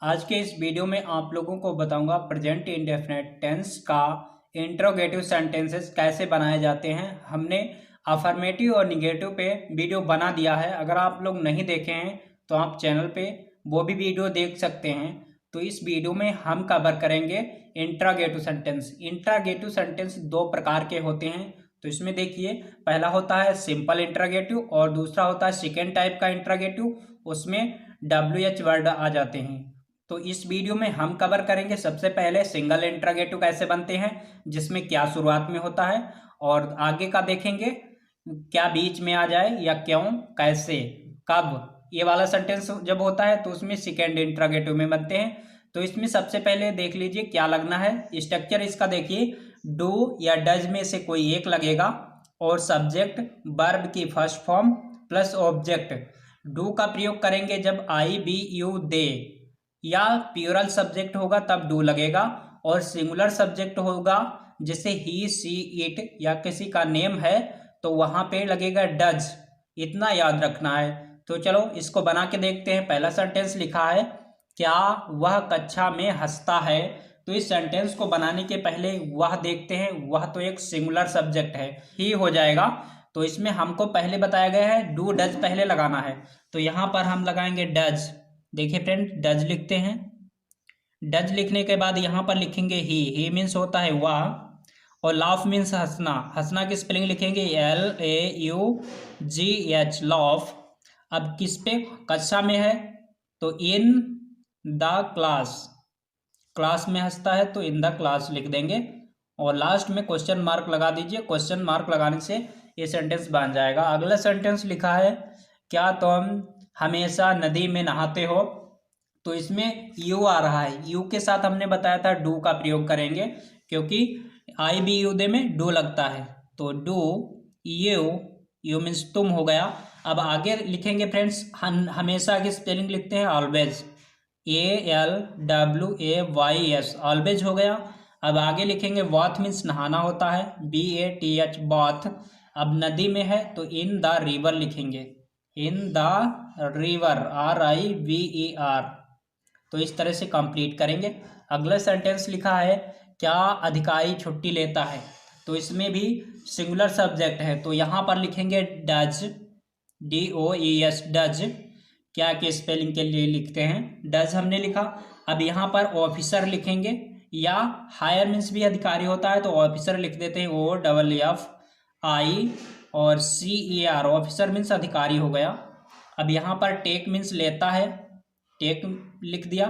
आज के इस वीडियो में आप लोगों को बताऊंगा प्रेजेंट इंडेफिनिट टेंस का इंट्रोगेटिव सेंटेंसेस कैसे बनाए जाते हैं। हमने अफर्मेटिव और निगेटिव पे वीडियो बना दिया है। अगर आप लोग नहीं देखे हैं तो आप चैनल पे वो भी वीडियो देख सकते हैं। तो इस वीडियो में हम कवर करेंगे इंट्रोगेटिव सेंटेंस। इंट्रोगेटिव सेंटेंस दो प्रकार के होते हैं। तो इसमें देखिए, पहला होता है सिंपल इंट्रोगेटिव और दूसरा होता है सेकेंड टाइप का इंट्रोगेटिव। उसमें WH वर्ड आ जाते हैं। तो इस वीडियो में हम कवर करेंगे सबसे पहले सिंगल इंट्रोगेटिव कैसे बनते हैं, जिसमें क्या शुरुआत में होता है, और आगे का देखेंगे क्या बीच में आ जाए या क्यों, कैसे, कब, ये वाला सेंटेंस जब होता है तो उसमें सेकेंड इंट्रोगेटिव में बनते हैं। तो इसमें सबसे पहले देख लीजिए क्या लगना है। स्ट्रक्चर इसका देखिए, डू या डज में से कोई एक लगेगा और सब्जेक्ट वर्ब की first form plus object. Do का प्रयोग करेंगे जब आई बी यू दे या प्यूरल सब्जेक्ट होगा तब डू लगेगा, और सिंगुलर सब्जेक्ट होगा जैसे ही सी इट या किसी का नेम है तो वहां पे लगेगा डज। इतना याद रखना है। तो चलो इसको बना के देखते हैं। पहला सेंटेंस लिखा है, क्या वह कक्षा में हंसता है। तो इस सेंटेंस को बनाने के पहले वह देखते हैं। वह तो एक सिंगुलर सब्जेक्ट है, ही हो जाएगा। तो इसमें हमको पहले बताया गया है डू डज पहले लगाना है। तो यहां पर हम लगाएंगे डज। देखिए फ्रेंड, डज लिखते हैं। डज लिखने के बाद यहाँ पर लिखेंगे ही मीन्स होता है वह, और लाफ मीन्स हंसना। हंसना की स्पेलिंग लिखेंगे LAUGH, लाफ। अब किस पे, कक्षा में है तो इन द क्लास। क्लास में हंसता है तो इन द क्लास लिख देंगे, और लास्ट में क्वेश्चन मार्क लगा दीजिए। क्वेश्चन मार्क लगाने से ये सेंटेंस बन जाएगा। अगला सेंटेंस लिखा है, क्या तुम हमेशा नदी में नहाते हो। तो इसमें यू आ रहा है। यू के साथ हमने बताया था डू का प्रयोग करेंगे, क्योंकि आई बी यू दे में डू लगता है। तो डू यू, यू मीन्स तुम हो गया। अब आगे लिखेंगे फ्रेंड्स, हमेशा की स्पेलिंग लिखते हैं ऑलवेज, ALWAYS, ऑलवेज हो गया। अब आगे लिखेंगे बाथ मीन्स नहाना होता है, BATH, बाथ। अब नदी में है तो इन द रिवर लिखेंगे, इन द रिवर, RIVER। तो इस तरह से कंप्लीट करेंगे। अगला सेंटेंस लिखा है, क्या अधिकारी छुट्टी लेता है। तो इसमें भी सिंगुलर सब्जेक्ट है, तो यहाँ पर लिखेंगे डज, DOES, डज। क्या के स्पेलिंग के लिए लिखते हैं, डज हमने लिखा। अब यहाँ पर ऑफिसर लिखेंगे, या हायर मीन्स भी अधिकारी होता है तो ऑफिसर लिख देते हैं, OFFI और CER, ऑफिसर मीन्स अधिकारी हो गया। अब यहाँ पर टेक मीन्स लेता है, टेक लिख दिया।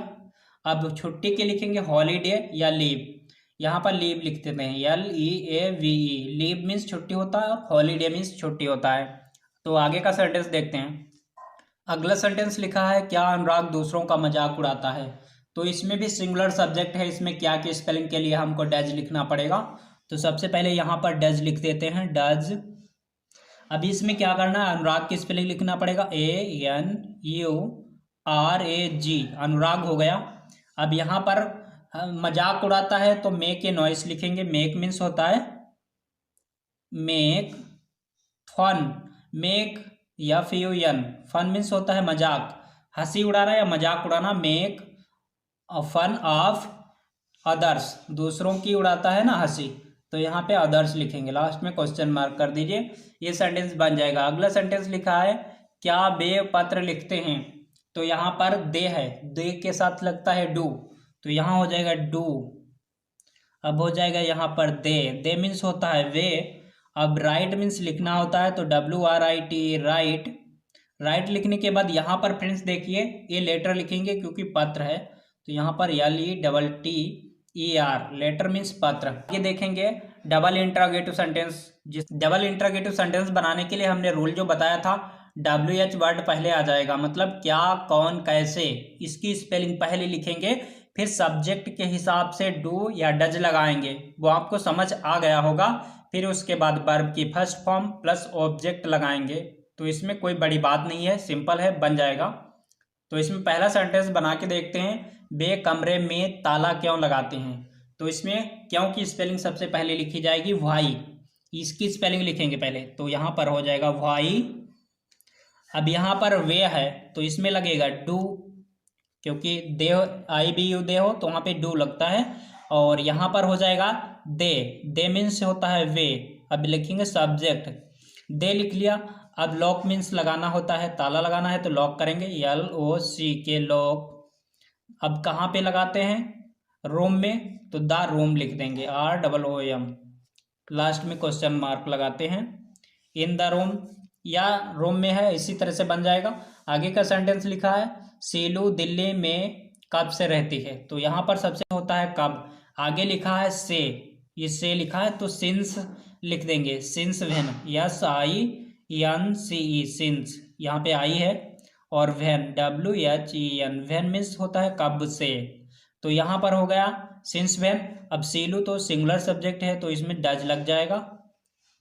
अब छुट्टी के लिखेंगे हॉलीडे या लीव। यहाँ पर लीव लिख देते हैं, LEAVE। लीव मीन्स छुट्टी होता है और हॉलीडे मीन्स छुट्टी होता है। तो आगे का सेंटेंस देखते हैं। अगला सेंटेंस लिखा है, क्या अनुराग दूसरों का मजाक उड़ाता है। तो इसमें भी सिंगुलर सब्जेक्ट है। इसमें क्या के स्पेलिंग के लिए हमको डज लिखना पड़ेगा। तो सबसे पहले यहाँ पर डज लिख देते हैं, डज। अभी इसमें क्या करना है, अनुराग की स्पेलिंग लिखना पड़ेगा, ANURAG, अनुराग हो गया। अब यहाँ पर मजाक उड़ाता है तो मेक ए नॉइस लिखेंगे। मेक मीन्स होता है make fun, make FUN, fun means होता है मजाक, हंसी उड़ाना या मजाक उड़ाना। मेक फन ऑफ अदर्स, दूसरों की उड़ाता है ना हंसी, तो यहाँ पे अदर्स लिखेंगे। लास्ट में क्वेश्चन मार्क कर दीजिए, ये सेंटेंस बन जाएगा। अगला सेंटेंस लिखा है, क्या वे पत्र लिखते हैं। तो यहाँ पर दे है, दे के साथ लगता है डू, तो यहाँ हो जाएगा डू। अब हो जाएगा यहाँ पर दे मीन्स होता है वे। अब राइट मीन्स लिखना होता है, तो WRIT, राइट। राइट लिखने के बाद यहाँ पर फ्रेंड्स देखिए, ये लेटर लिखेंगे क्योंकि पत्र है, तो यहाँ पर LETTER, लेटर मीन्स पत्र। ये देखेंगे डबल इंट्रोगेटिव सेंटेंस। जिस डबल इंट्रोगेटिव सेंटेंस बनाने के लिए हमने रूल जो बताया था, WH वर्ड पहले आ जाएगा, मतलब क्या, कौन, कैसे, इसकी स्पेलिंग पहले लिखेंगे, फिर सब्जेक्ट के हिसाब से डू या डज लगाएंगे। वो आपको समझ आ गया होगा। फिर उसके बाद वर्ब की फर्स्ट फॉर्म प्लस ऑब्जेक्ट लगाएंगे। तो इसमें कोई बड़ी बात नहीं है, सिंपल है, बन जाएगा। तो इसमें पहला सेंटेंस बना के देखते हैं, वे कमरे में ताला क्यों लगाते हैं। तो इसमें क्यों की स्पेलिंग सबसे पहले लिखी जाएगी, वाई। इसकी स्पेलिंग लिखेंगे पहले, तो यहाँ पर हो जाएगा वाई। अब यहाँ पर वे है तो इसमें लगेगा डू। क्योंकि दे आई बी यू दे हो तो वहाँ पे डू लगता है, और यहाँ पर हो जाएगा दे मीन्स होता है वे। अब लिखेंगे सब्जेक्ट, दे लिख लिया। अब लॉक मीन्स लगाना होता है, ताला लगाना है तो लॉक करेंगे, LOCK लॉक। अब कहाँ पे लगाते हैं, रूम में, तो द रूम लिख देंगे, ROOM। लास्ट में क्वेश्चन मार्क लगाते हैं, इन द रूम, या रूम में है, इसी तरह से बन जाएगा। आगे का सेंटेंस लिखा है सीलू दिल्ली में कब से रहती है, तो यहाँ पर सबसे होता है कब। आगे लिखा है से, ये से लिखा है तो सिंस लिख देंगे, सिंस वेन, SINCE सिंस, यहाँ पे आई है, और वेन WHEN, वेन मीन्स होता है कब से, तो यहाँ पर हो गया सिंस वेन। अब सीलू तो सिंगुलर सब्जेक्ट है तो इसमें डज लग जाएगा,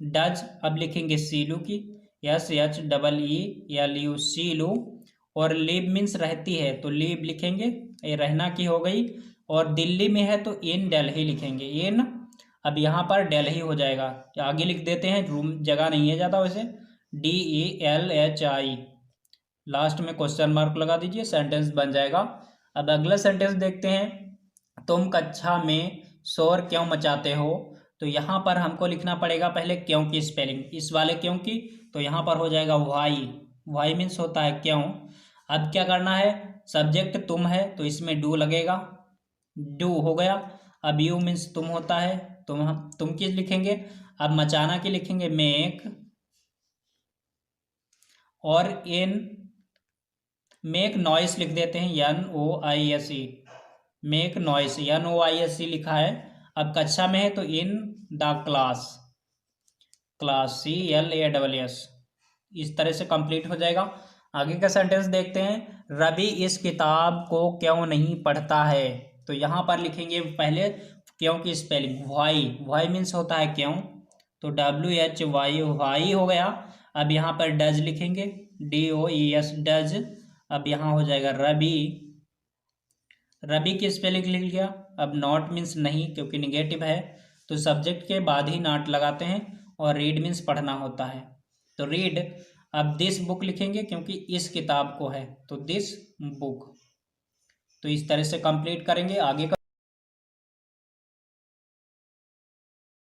डज। अब लिखेंगे सीलू की, SHEELU सीलू, और लीव मीन्स रहती है तो लीव लिखेंगे, ये रहना की हो गई, और दिल्ली में है तो इन दिल्ली लिखेंगे, इन। अब यहाँ पर दिल्ली हो जाएगा, आगे लिख देते हैं, रूम जगह नहीं है ज़्यादा वैसे, DELHI। लास्ट में क्वेश्चन मार्क लगा दीजिए, सेंटेंस बन जाएगा। अब अगला सेंटेंस देखते हैं, तुम कक्षा में शोर क्यों मचाते हो, तो यहाँ पर हमको लिखना पड़ेगा पहले क्यों की स्पेलिंग, इस वाले क्यों की, तो यहाँ पर हो जाएगा वाई मीन्स होता है क्यों। अब क्या करना है, सब्जेक्ट तुम है तो इसमें डू लगेगा, डू हो गया। अब यू मीन्स तुम होता है, तुम की लिखेंगे। अब मचाना की लिखेंगे मेक, और इन मेक नॉइस लिख देते हैं, NOISE, मेक नॉइस, NOISE लिखा है। अब कक्षा में है तो इन द क्लास, CLASS, इस तरह से कंप्लीट हो जाएगा। आगे का सेंटेंस देखते हैं, रवि इस किताब को क्यों नहीं पढ़ता है, तो यहाँ पर लिखेंगे पहले क्यों की स्पेलिंग, वाई मीन्स होता है क्यों, तो WHY वाई हो गया। अब यहाँ पर डज लिखेंगे, DOES डज। अब यहाँ हो जाएगा रवि की स्पेलिंग लिख लिया। अब नॉट मीन्स नहीं, क्योंकि निगेटिव है तो सब्जेक्ट के बाद ही नॉट लगाते हैं, और रीड मीन्स पढ़ना होता है तो रीड। अब दिस बुक लिखेंगे क्योंकि इस किताब को है तो दिस बुक, तो इस तरह से कंप्लीट करेंगे। आगे का